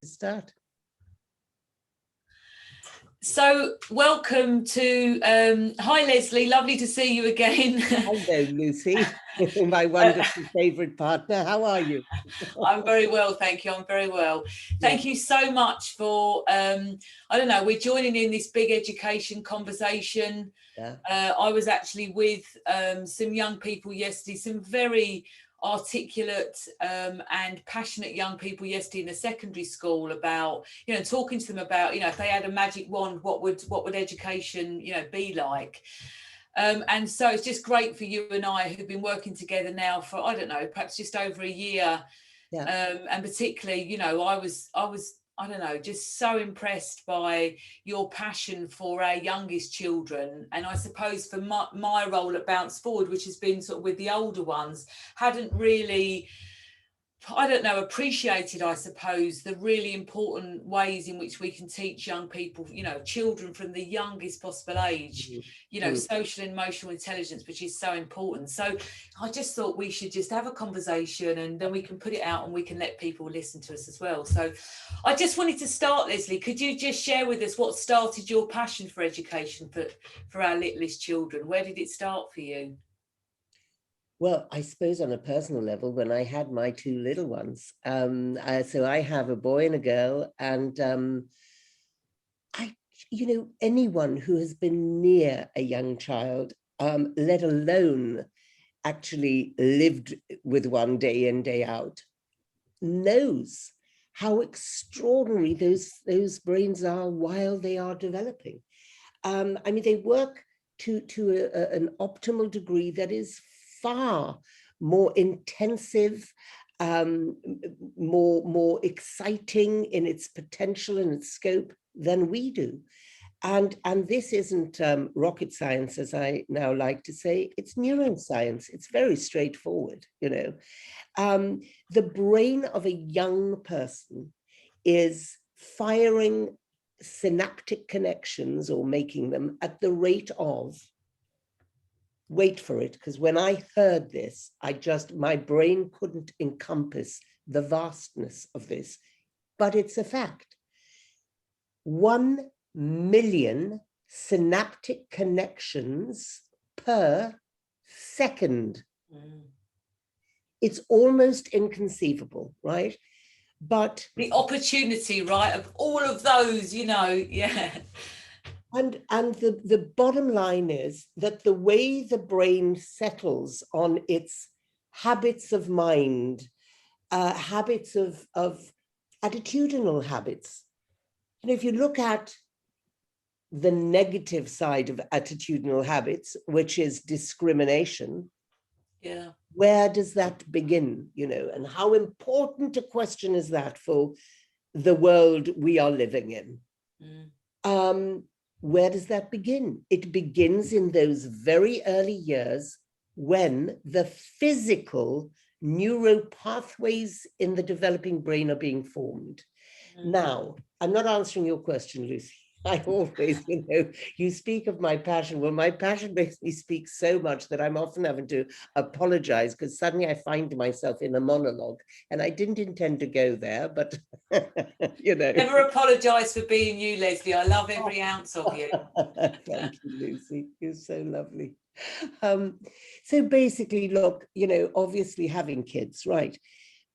start. So welcome to, hi Leslie, lovely to see you again. Hello Lucy, my wonderful favourite partner, how are you? I'm very well, thank you, I'm very well. Thank you so much for, I don't know, we're joining in this big education conversation. Yeah. I was actually with some young people yesterday, some very articulate and passionate young people yesterday in a secondary school about, you know, talking to them about, you know, if they had a magic wand, what would education, you know, be like? And so it's just great for you and I, who've been working together now for, I don't know, perhaps just over a year. Yeah. And particularly, you know, I was I don't know, just so impressed by your passion for our youngest children. And I suppose for my role at Bounce Forward, which has been sort of with the older ones, hadn't really, I don't know, appreciated, I suppose, the really important ways in which we can teach young people, you know, children from the youngest possible age, you know, social and emotional intelligence, which is so important. So I just thought we should just have a conversation and then we can put it out and we can let people listen to us as well. So I just wanted to start, Leslie, could you just share with us what started your passion for education for our littlest children? Where did it start for you? Well, I suppose on a personal level, when I had my two little ones, so I have a boy and a girl, and you know, anyone who has been near a young child, let alone actually lived with one day in, day out, knows how extraordinary those brains are while they are developing. I mean, they work to an optimal degree that is far more intensive, more exciting in its potential and its scope than we do. And this isn't rocket science, as I now like to say, it's neuroscience. It's very straightforward, you know. The brain of a young person is firing synaptic connections or making them at the rate of, wait for it, because when I heard this, my brain couldn't encompass the vastness of this, but it's a fact. 1 million synaptic connections per second. It's almost inconceivable, right? But the opportunity, right, of all of those, you know, yeah. And the bottom line is that the way the brain settles on its habits of mind, habits of attitudinal habits, you know, if you look at the negative side of attitudinal habits, which is discrimination, yeah, where does that begin, you know, and how important a question is that for the world we are living in? Where does that begin? It begins in those very early years when the physical neuropathways in the developing brain are being formed. Now, I'm not answering your question, Lucy. I always, you know, you speak of my passion. Well, my passion makes me speak so much that I'm often having to apologize because suddenly I find myself in a monologue and I didn't intend to go there, but you know. Never apologize for being you, Leslie. I love every ounce of you. Thank you, Lucy. You're so lovely. So basically, look, you know, obviously having kids, right?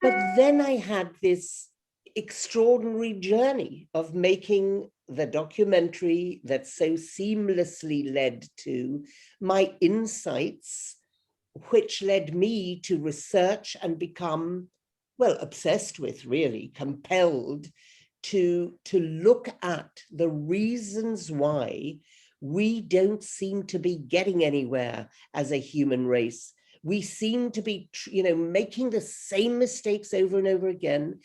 But then I had this extraordinary journey of making the documentary that so seamlessly led to my insights, which led me to research and become, well, obsessed with, really, compelled to look at the reasons why we don't seem to be getting anywhere as a human race. We seem to be, you know, making the same mistakes over and over again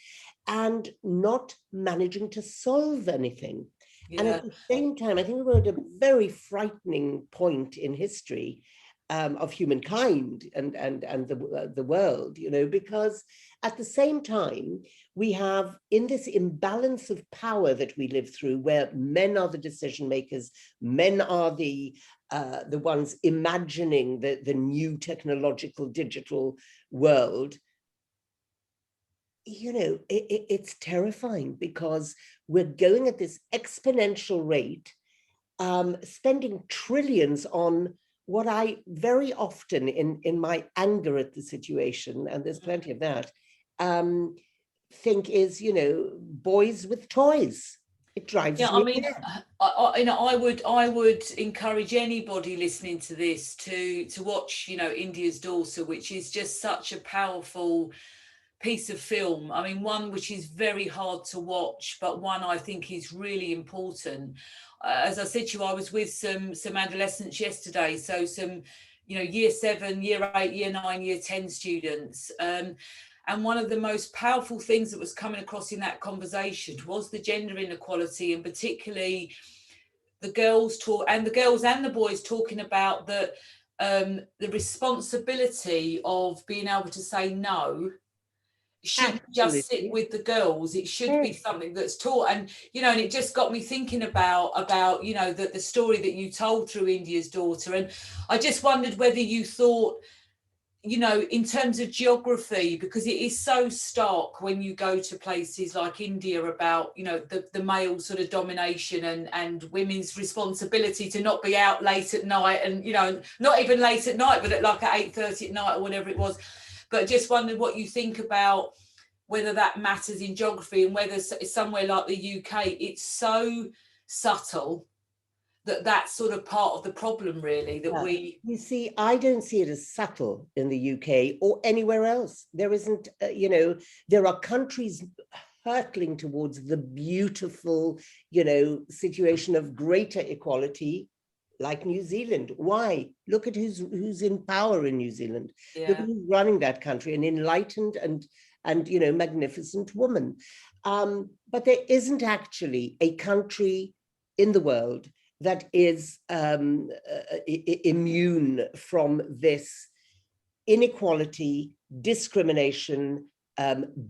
and not managing to solve anything. Yeah. And at the same time, I think we're at a very frightening point in history of humankind and the world, you know, because at the same time, we have in this imbalance of power that we live through, where men are the decision makers, men are the ones imagining the new technological digital world. you know, it's terrifying because we're going at this exponential rate, spending trillions on what I very often in my anger at the situation, and there's plenty of that, think is, you know, boys with toys. It drives Yeah, me I mean, mad. I would encourage anybody listening to this to watch, you know, India's Daughter, which is just such a powerful piece of film. I mean, one which is very hard to watch, but one I think is really important. As I said to you, I was with some adolescents yesterday, so some, you know, year 7, year 8, year 9, year 10 students. And one of the most powerful things that was coming across in that conversation was the gender inequality, and particularly the girls and the boys talking about the responsibility of being able to say no shouldn't just sit Absolutely. with the girls. It should be Yes. something that's taught. And, you know, and it just got me thinking about, you know, the story that you told through India's Daughter. And I just wondered whether you thought, you know, in terms of geography, because it is so stark when you go to places like India about, you know, the male sort of domination and women's responsibility to not be out late at night, and, you know, not even late at night, but at like at 8:30 at night or whatever it was. But just wondered what you think about whether that matters in geography, and whether somewhere like the UK, it's so subtle that's sort of part of the problem, really, that we... You see, I don't see it as subtle in the UK or anywhere else. There isn't, you know, there are countries hurtling towards the beautiful, you know, situation of greater equality, like New Zealand. Why? Look at who's in power in New Zealand. Look Yeah. at who's running that country, an enlightened and you know, magnificent woman. But there isn't actually a country in the world that is immune from this inequality, discrimination,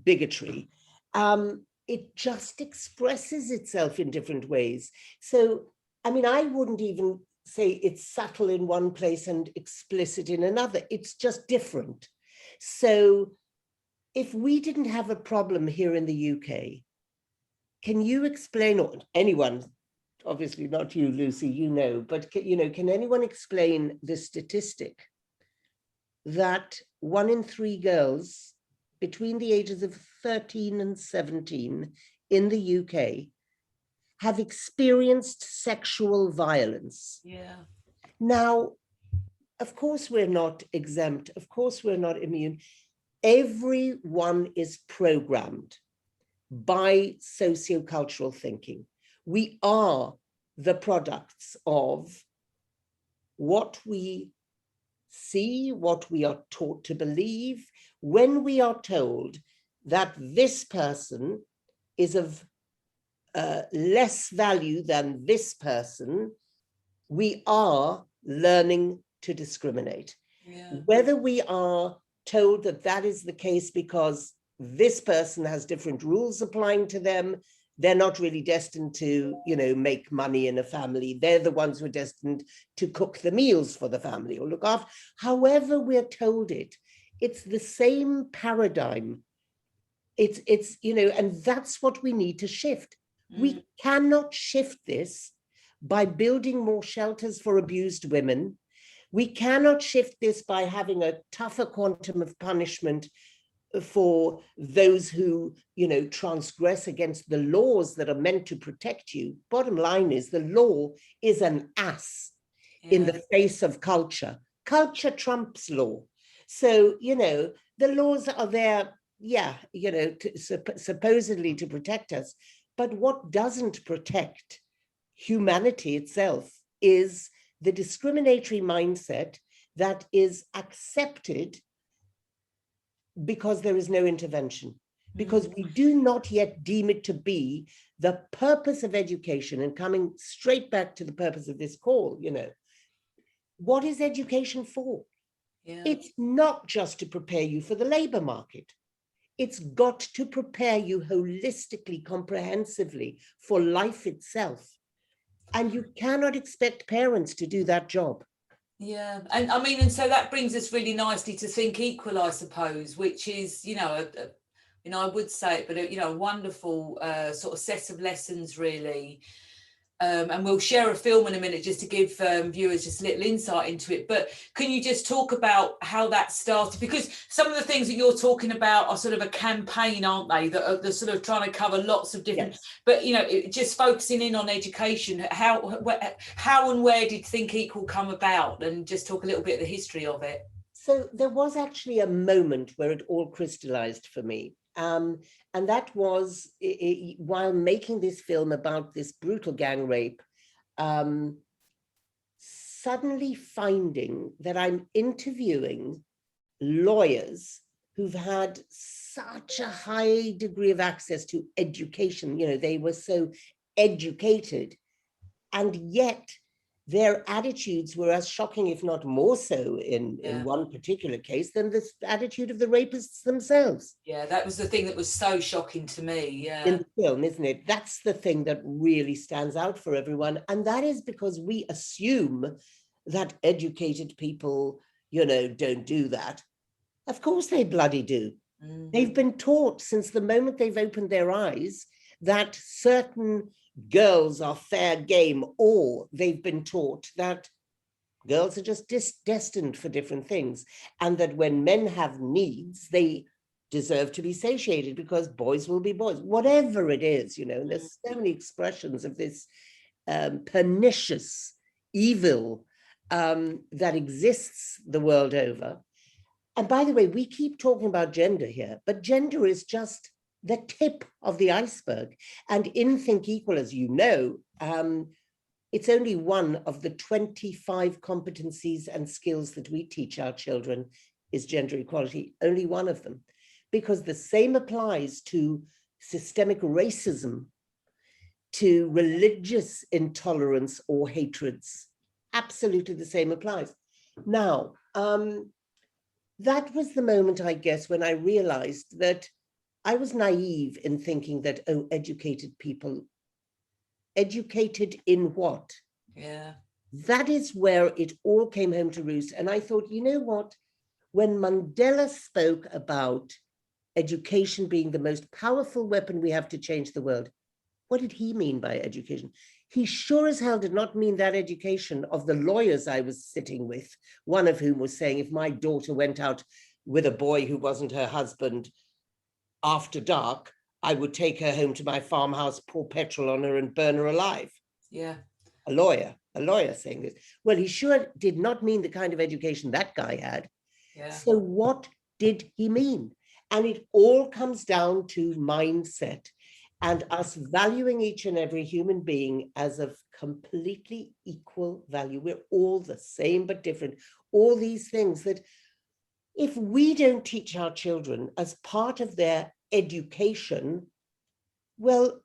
bigotry. It just expresses itself in different ways. So, I mean, I wouldn't even say it's subtle in one place and explicit in another. It's just different. So if we didn't have a problem here in the UK, can you explain, or anyone, obviously not you, Lucy, you know, but you know, can anyone explain the statistic that 1 in 3 girls between the ages of 13 and 17 in the UK have experienced sexual violence? Yeah. Now, of course, we're not exempt. Of course, we're not immune. Everyone is programmed by sociocultural thinking. We are the products of what we see, what we are taught to believe. When we are told that this person is of less value than this person, we are learning to discriminate. Yeah. Whether we are told that that is the case because this person has different rules applying to them, they're not really destined to, you know, make money in a family. They're the ones who are destined to cook the meals for the family or look after. However we're told it, it's the same paradigm. It's you know, and that's what we need to shift. We cannot shift this by building more shelters for abused women. We cannot shift this by having a tougher quantum of punishment for those who, you know, transgress against the laws that are meant to protect you. Bottom line is the law is an ass in the face of culture. Culture trumps law. So, you know, the laws are there, yeah, you know, supposedly to protect us. But what doesn't protect humanity itself is the discriminatory mindset that is accepted because there is no intervention, because we do not yet deem it to be the purpose of education. And coming straight back to the purpose of this call, you know, what is education for? Yeah. It's not just to prepare you for the labor market. It's got to prepare you holistically, comprehensively for life itself. And you cannot expect parents to do that job. Yeah, and I mean, and so that brings us really nicely to Think Equal, I suppose, which is, you know, you know, I would say it, but, you know, a wonderful sort of set of lessons, really. And we'll share a film in a minute just to give viewers just a little insight into it. But can you just talk about how that started? Because some of the things that you're talking about are sort of a campaign, aren't they? That are, they're sort of trying to cover lots of different, yes. But, you know, just focusing in on education, how and where did Think Equal come about? And just talk a little bit of the history of it. So there was actually a moment where it all crystallized for me. And that was while making this film about this brutal gang rape, suddenly finding that I'm interviewing lawyers who've had such a high degree of access to education. You know, they were so educated, and yet their attitudes were as shocking, if not more so in one particular case, than the attitude of the rapists themselves. Yeah, that was the thing that was so shocking to me, in the film, isn't it? That's the thing that really stands out for everyone. And that is because we assume that educated people, you know, don't do that. Of course they bloody do. Mm-hmm. They've been taught since the moment they've opened their eyes that certain girls are fair game, or they've been taught that girls are just destined for different things, and that when men have needs, they deserve to be satiated because boys will be boys, whatever it is, you know. And there's so many expressions of this pernicious evil that exists the world over. And by the way, we keep talking about gender here, but gender is just the tip of the iceberg. And in Think Equal, as you know, it's only one of the 25 competencies and skills that we teach our children is gender equality, only one of them. Because the same applies to systemic racism, to religious intolerance or hatreds. Absolutely the same applies. Now, that was the moment, I guess, when I realized that I was naive in thinking that, oh, educated people, educated in what? Yeah. That is where it all came home to roost. And I thought, you know what? When Mandela spoke about education being the most powerful weapon we have to change the world, what did he mean by education? He sure as hell did not mean that education of the lawyers I was sitting with, one of whom was saying, if my daughter went out with a boy who wasn't her husband after dark, I would take her home to my farmhouse, pour petrol on her and burn her alive. Yeah. A lawyer saying this. Well, he sure did not mean the kind of education that guy had. Yeah. So what did he mean? And it all comes down to mindset and us valuing each and every human being as of completely equal value. We're all the same but different. All these things that if we don't teach our children as part of their education, well,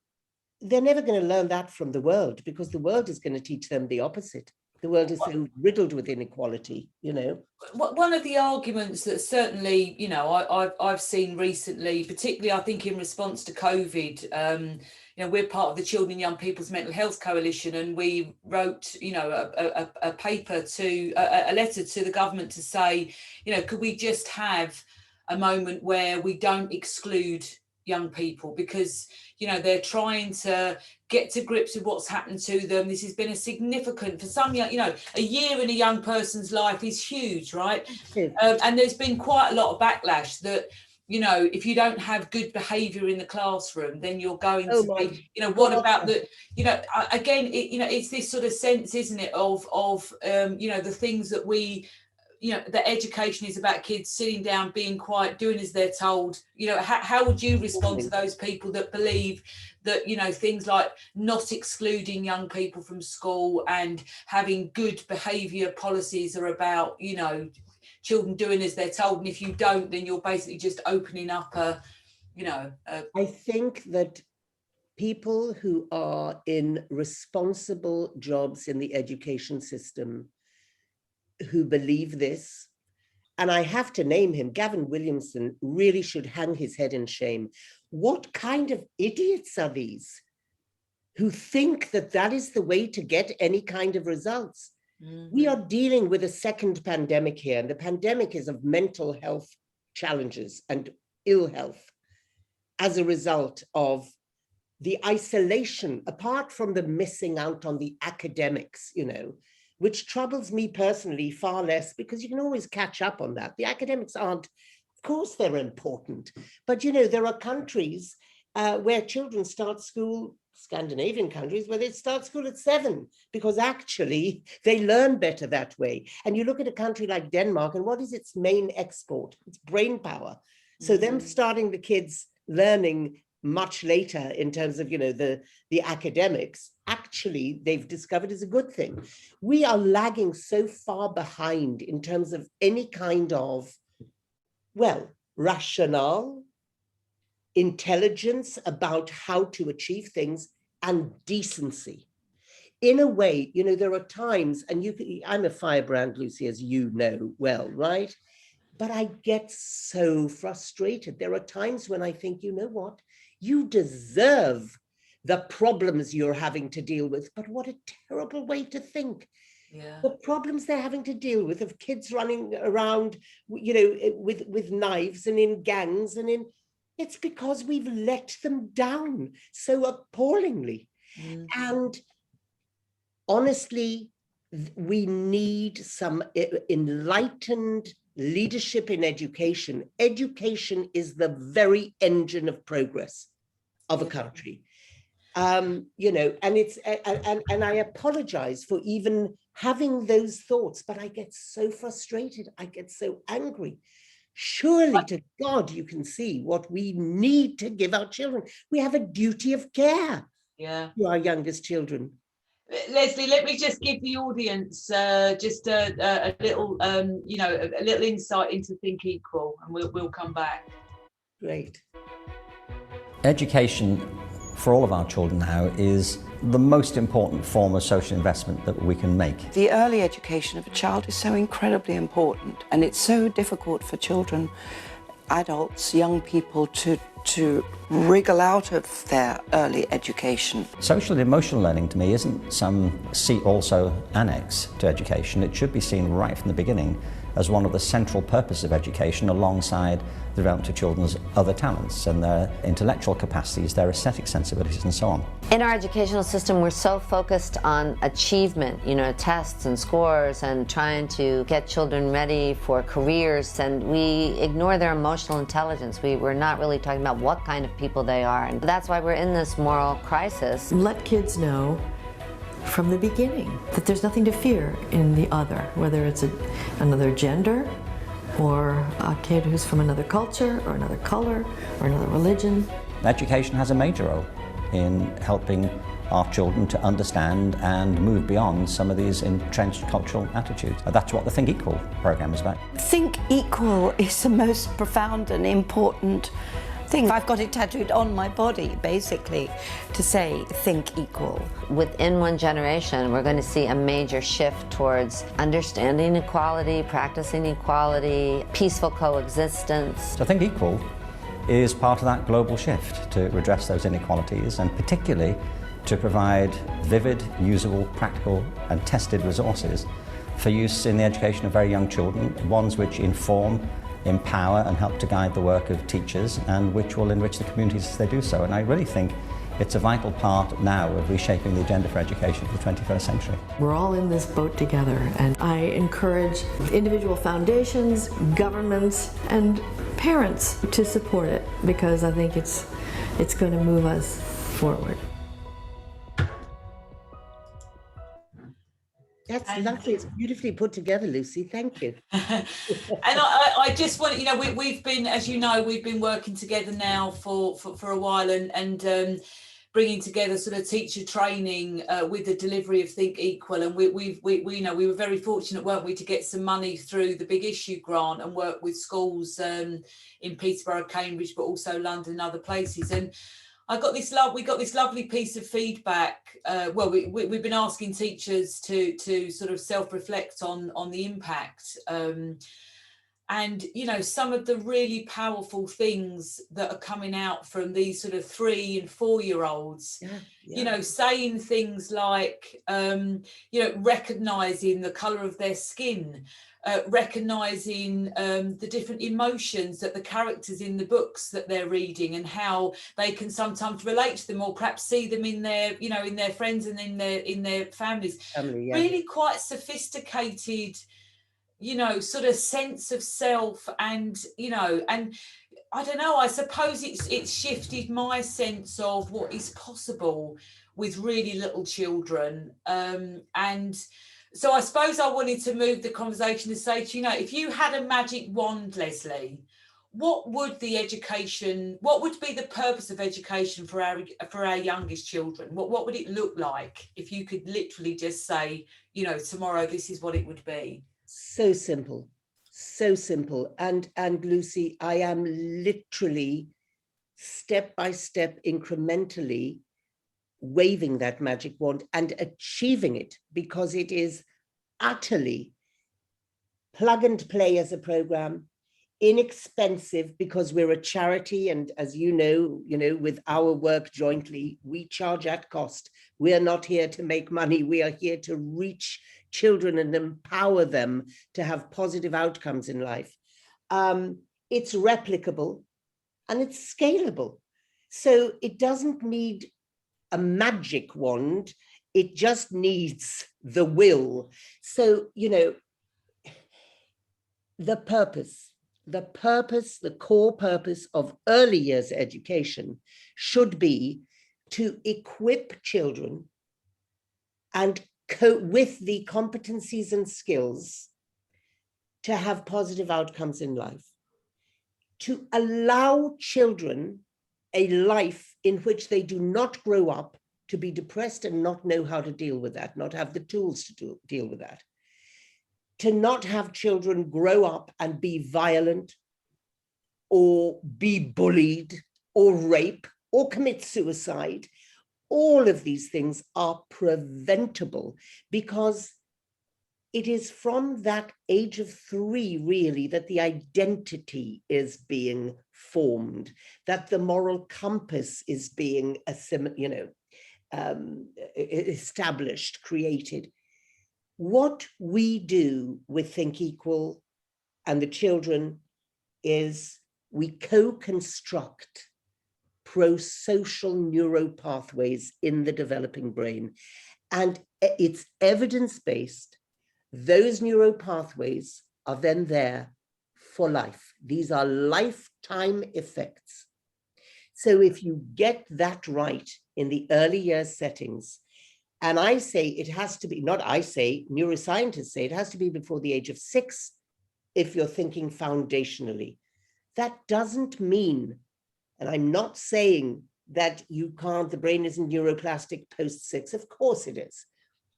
they're never going to learn that from the world, because the world is going to teach them the opposite. The world is so riddled with inequality, you know. One of the arguments that certainly, you know, I've seen recently, particularly I think in response to COVID, you know, we're part of the Children and Young People's Mental Health Coalition, and we wrote, you know, a paper to a letter to the government to say, you know, could we just have a moment where we don't exclude young people, because, you know, they're trying to get to grips with what's happened to them. This has been a significant, for some young, you know, a year in a young person's life is huge, right? And there's been quite a lot of backlash that, you know, if you don't have good behaviour in the classroom, then you're going to be, you know, what about the, you know, again, you know, it's this sort of sense, isn't it, of you know, the things that we, you know, that education is about kids sitting down, being quiet, doing as they're told. You know, how would you respond to those people that believe that, you know, things like not excluding young people from school and having good behaviour policies are about, you know, children doing as they're told, and if you don't, then you're basically just opening up a, you know. I think that people who are in responsible jobs in the education system who believe this, and I have to name him, Gavin Williamson, really should hang his head in shame. What kind of idiots are these who think that that is the way to get any kind of results? Mm-hmm. We are dealing with a second pandemic here, and the pandemic is of mental health challenges and ill health. as a result of the isolation, apart from the missing out on the academics, which troubles me personally far less, because you can always catch up on that. The academics aren't, of course they're important, but there are countries where children start school, Scandinavian countries, where they start school at 7, because actually they learn better that way. And you look at a country like Denmark, and what is its main export? It's brain power. So them starting the kids learning much later in terms of, the academics, actually they've discovered is a good thing. We are lagging so far behind in terms of any kind of, rationale, intelligence about how to achieve things, and decency. In a way, there are times, and I'm a firebrand, Lucy, as you know well, right? But I get so frustrated. There are times when I think, you know what? You deserve the problems you're having to deal with, but what a terrible way to think. Yeah. The problems they're having to deal with of kids running around, with knives and in gangs it's because we've let them down so appallingly. And honestly, we need some enlightened leadership in education. Education is the very engine of progress of a country. And it's, and I apologize for even having those thoughts, but I get so frustrated. I get so angry. Surely to God, you can see what we need to give our children. We have a duty of care to our youngest children. Leslie, let me just give the audience just a little, a little insight into Think Equal, and we'll come back. Great. Education for all of our children now is the most important form of social investment that we can make. The early education of a child is so incredibly important, and it's so difficult for children, adults, young people to wriggle out of their early education. Social and emotional learning to me isn't some see-also annex to education. It should be seen right from the beginning as one of the central purposes of education, alongside the development of children's other talents and their intellectual capacities, their aesthetic sensibilities and so on. In our educational system, we're so focused on achievement, tests and scores, and trying to get children ready for careers, and we ignore their emotional intelligence. We're not really talking about what kind of people they are, and that's why we're in this moral crisis. Let kids know from the beginning that there's nothing to fear in the other, whether it's another gender, or a kid who's from another culture, or another color, or another religion. Education has a major role in helping our children to understand and move beyond some of these entrenched cultural attitudes. That's what the Think Equal program is about. Think Equal is the most profound and important thing. I've got it tattooed on my body, basically, to say Think Equal. Within one generation, we're going to see a major shift towards understanding equality, practicing equality, peaceful coexistence. So Think Equal is part of that global shift to redress those inequalities, and particularly to provide vivid, usable, practical and tested resources for use in the education of very young children, ones which inform, empower and help to guide the work of teachers, and which will enrich the communities as they do so. And I really think it's a vital part now of reshaping the agenda for education for the 21st century. We're all in this boat together, and I encourage individual foundations, governments, and parents to support it, because I think it's going to move us forward. That's lovely. It's beautifully put together, Lucy. Thank you. And I just want, we've been, as you know, we've been working together now for a while, and bringing together sort of teacher training with the delivery of Think Equal. And we were very fortunate, weren't we, to get some money through the Big Issue grant and work with schools in Peterborough, Cambridge, but also London and other places. And we got this lovely piece of feedback. We've been asking teachers to sort of self-reflect on the impact. And, some of the really powerful things that are coming out from these sort of 3 and 4-year-olds, saying things like, recognising the colour of their skin, recognizing the different emotions that the characters in the books that they're reading, and how they can sometimes relate to them, or perhaps see them in their, you know, in their friends and in their families. Family, yeah. Really quite sophisticated, you know, sort of sense of self, and, you know, and I don't know, I suppose it's shifted my sense of what is possible with really little children. And so I suppose I wanted to move the conversation to say to you, know, if you had a magic wand, Leslie, what would be the purpose of education for our youngest children? What would it look like if you could literally just say, you know, tomorrow this is what it would be? So simple. So simple. And Lucy, I am literally step by step, incrementally waving that magic wand and achieving it, because it is utterly plug and play as a program, inexpensive because we're a charity. And as you know, with our work jointly, we charge at cost. We are not here to make money. We are here to reach children and empower them to have positive outcomes in life. It's replicable and it's scalable. So it doesn't need a magic wand. It just needs the will. So, the core purpose of early years education should be to equip children and with the competencies and skills to have positive outcomes in life, to allow children a life in which they do not grow up to be depressed and not know how to deal with that, not have the tools to deal with that, to not have children grow up and be violent or be bullied or rape or commit suicide. All of these things are preventable, because it is from that age of 3, really, that the identity is being formed, that the moral compass is being established, created. What we do with Think Equal and the children is we co-construct pro-social neuropathways in the developing brain. And it's evidence-based. Those neuropathways are then there for life. These are lifetime effects. So if you get that right in the early years settings, and I say it has to be, not I say, neuroscientists say it has to be before the age of 6 if you're thinking foundationally. That doesn't mean, and I'm not saying that you can't, the brain isn't neuroplastic post 6. Of course it is.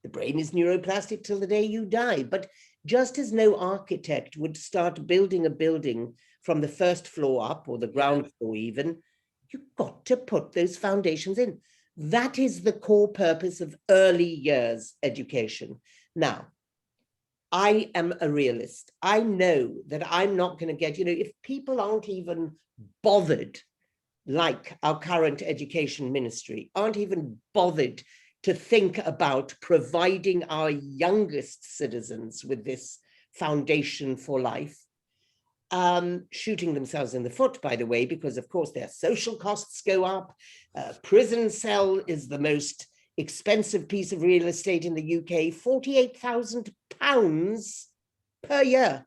The brain is neuroplastic till the day you die. But just as no architect would start building a building from the first floor up, or the ground floor even, you've got to put those foundations in. That is the core purpose of early years education. Now, I am a realist. I know that I'm not going to get, if people aren't even bothered, like our current education ministry, aren't even bothered to think about providing our youngest citizens with this foundation for life, shooting themselves in the foot, by the way, because of course their social costs go up. Prison cell is the most expensive piece of real estate in the UK, £48,000 per year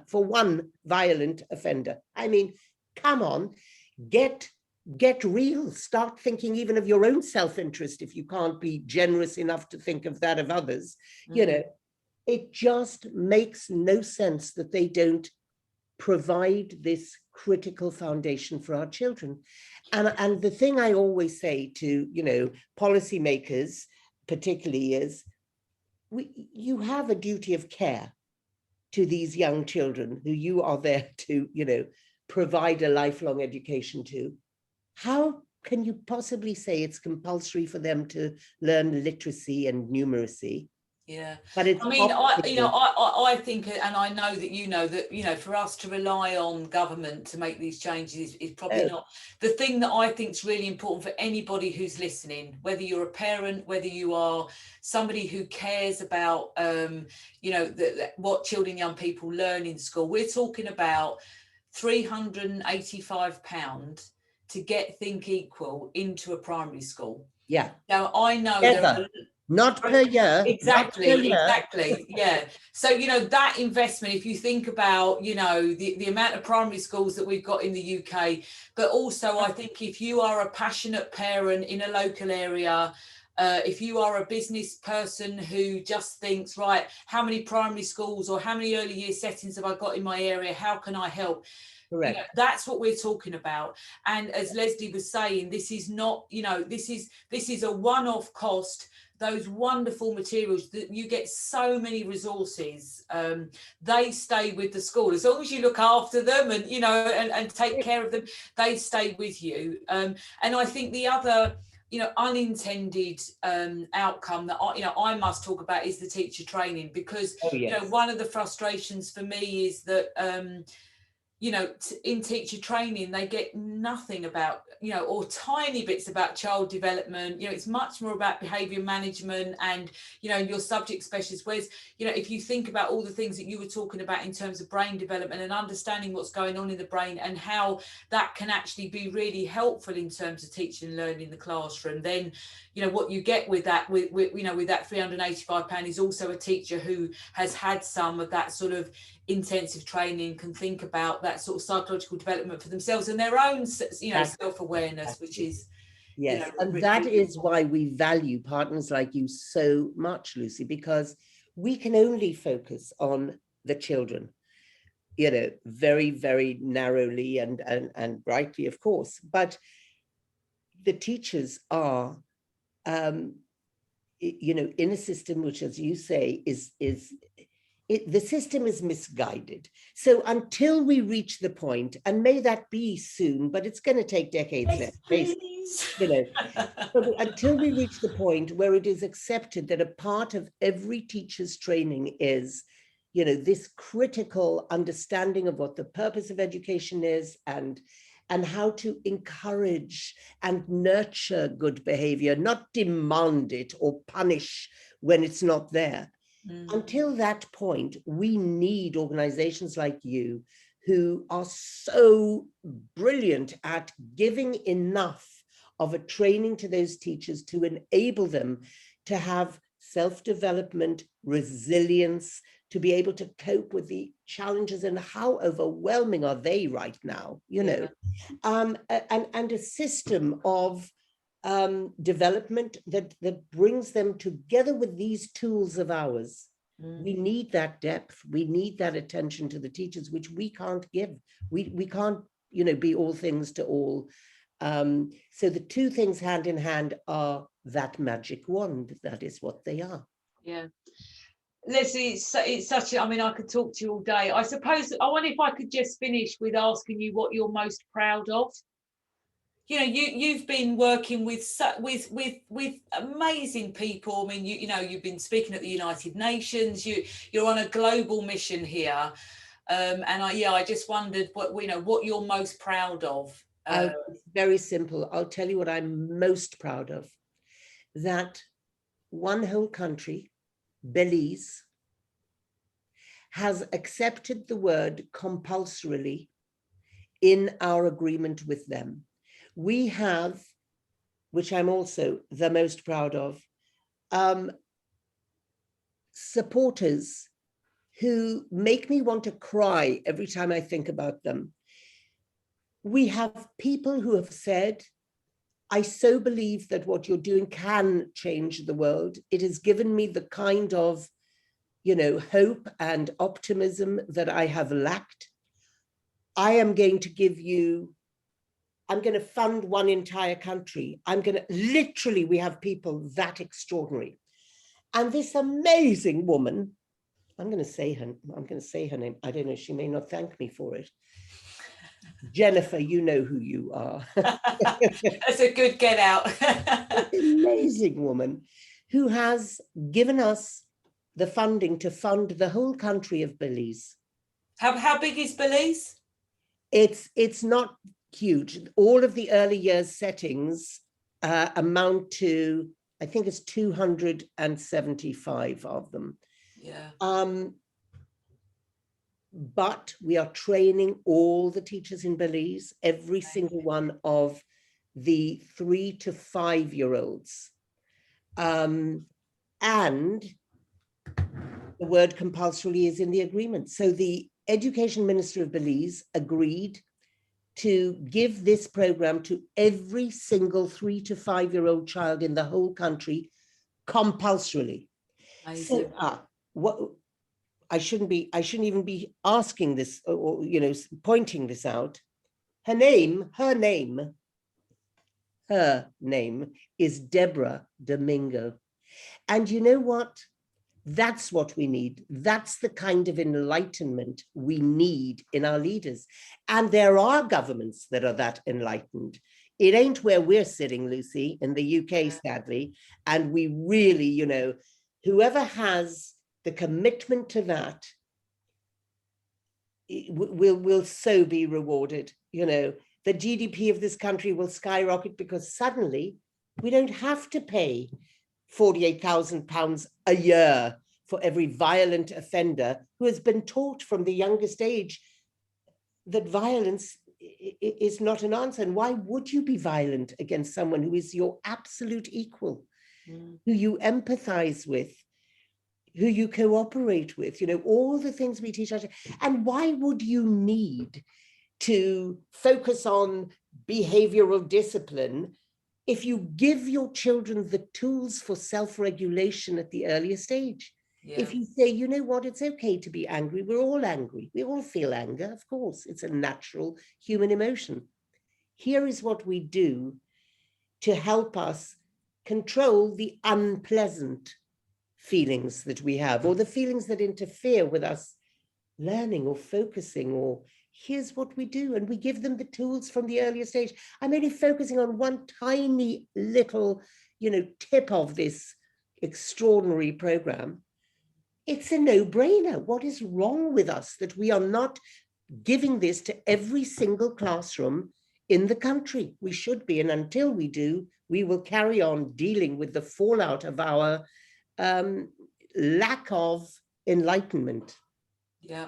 for one violent offender. I mean, come on, get real, start thinking even of your own self-interest if you can't be generous enough to think of that of others. It just makes no sense that they don't provide this critical foundation for our children. And the thing I always say to, policymakers particularly is, you have a duty of care to these young children who you are there to, provide a lifelong education to. How can you possibly say it's compulsory for them to learn literacy and numeracy Yeah, But it's I mean, optical. I think, and I know that that for us to rely on government to make these changes is probably not the thing that I think is really important for anybody who's listening, whether you're a parent, whether you are somebody who cares about, what children and young people learn in school. We're talking about £385 to get Think Equal into a primary school. Yeah. Now, I know there are not per year. Exactly, yeah. So, that investment, if you think about, the amount of primary schools that we've got in the UK, but also I think if you are a passionate parent in a local area, if you are a business person who just thinks, right, how many primary schools or how many early year settings have I got in my area? How can I help? Correct. That's what we're talking about. And as Leslie was saying, this is not, this is a one-off cost. Those wonderful materials that you get, so many resources, they stay with the school as long as you look after them and and take care of them. They stay with you. And I think the other unintended outcome that I must talk about is the teacher training, because one of the frustrations for me is that in teacher training, they get nothing about, or tiny bits about child development. It's much more about behaviour management and, your subject specialist. Whereas, if you think about all the things that you were talking about in terms of brain development and understanding what's going on in the brain and how that can actually be really helpful in terms of teaching and learning in the classroom, then, what you get with that, with that £385 is also a teacher who has had some of that sort of intensive training, can think about that sort of psychological development for themselves and their own self-awareness, which is and that is why we value partners like you so much, Lucy, because we can only focus on the children, very, very narrowly and brightly, of course, but the teachers are in a system which, as you say, the system is misguided. So until we reach the point, and may that be soon, but it's going to take decades, until we reach the point where it is accepted that a part of every teacher's training is, this critical understanding of what the purpose of education is and how to encourage and nurture good behavior, not demand it or punish when it's not there. Until that point, we need organizations like you who are so brilliant at giving enough of a training to those teachers to enable them to have self-development, resilience, to be able to cope with the challenges, and how overwhelming are they right now, and a system of development that brings them together with these tools of ours. We need that depth. We need that attention to the teachers, which we can't give. We can't, be all things to all. So the two things hand in hand are that magic wand. That is what they are. Yeah. Leslie, it's such a, I could talk to you all day. I wonder if I could just finish with asking you what you're most proud of. You've been working with amazing people. You've been speaking at the United Nations. You're on a global mission here, and I just wondered what you're most proud of. It's very simple. I'll tell you what I'm most proud of. That one whole country, Belize, has accepted the word compulsorily in our agreement with them. We have, which I'm also the most proud of, supporters who make me want to cry every time I think about them. We have people who have said, I so believe that what you're doing can change the world. It has given me the kind of, hope and optimism that I have lacked. I am going to give you, I'm going to fund one entire country. Literally, we have people that extraordinary. And this amazing woman, I'm going to say her name. I don't know, she may not thank me for it. Jennifer, you know who you are. That's a good get out. Amazing woman who has given us the funding to fund the whole country of Belize. How big is Belize? It's not huge. All of the early years settings amount to, I think it's 275 of them. Yeah. But we are training all the teachers in Belize, every single one of the 3 to 5 year olds. And the word compulsorily is in the agreement. So the Education Minister of Belize agreed to give this program to every single 3 to 5 year old child in the whole country compulsorily. So what I shouldn't even be asking this or pointing this out. Her name is Deborah Domingo. And you know what? That's what we need. That's the kind of enlightenment we need in our leaders. And there are governments that are that enlightened. It ain't where we're sitting, Lucy, in the UK, sadly. And we really, whoever has the commitment to that will so be rewarded. The GDP of this country will skyrocket because suddenly we don't have to pay £48,000 a year for every violent offender who has been taught from the youngest age that violence is not an answer. And why would you be violent against someone who is your absolute equal, who you empathize with, who you cooperate with, all the things we teach our children. And why would you need to focus on behavioral discipline if you give your children the tools for self-regulation at the earliest age? Yeah. If you say, you know what, it's okay to be angry. We're all angry. We all feel anger, of course. It's a natural human emotion. Here is what we do to help us control the unpleasant feelings that we have, or the feelings that interfere with us learning or focusing, or here's what we do. And we give them the tools from the earliest stage. I'm only focusing on one tiny little, tip of this extraordinary program. It's a no-brainer. What is wrong with us that we are not giving this to every single classroom in the country? We should be. And until we do, we will carry on dealing with the fallout of our lack of enlightenment. Yeah.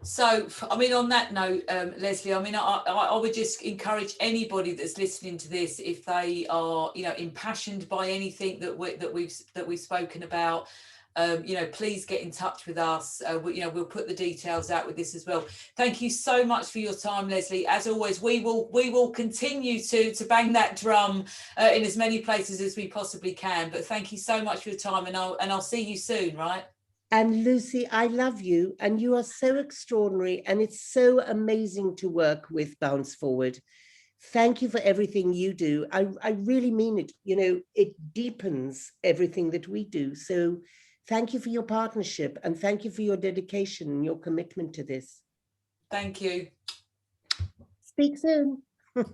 So, on that note, Leslie, I would just encourage anybody that's listening to this, if they are, impassioned by anything that we've spoken about, please get in touch with us. We'll put the details out with this as well. Thank you so much for your time, Leslie. As always, we will continue to bang that drum in as many places as we possibly can. But thank you so much for your time, and I'll see you soon, right? And Lucy, I love you, and you are so extraordinary, and it's so amazing to work with Bounce Forward. Thank you for everything you do. I really mean it. It deepens everything that we do. So thank you for your partnership, and thank you for your dedication and your commitment to this. Thank you. Speak soon.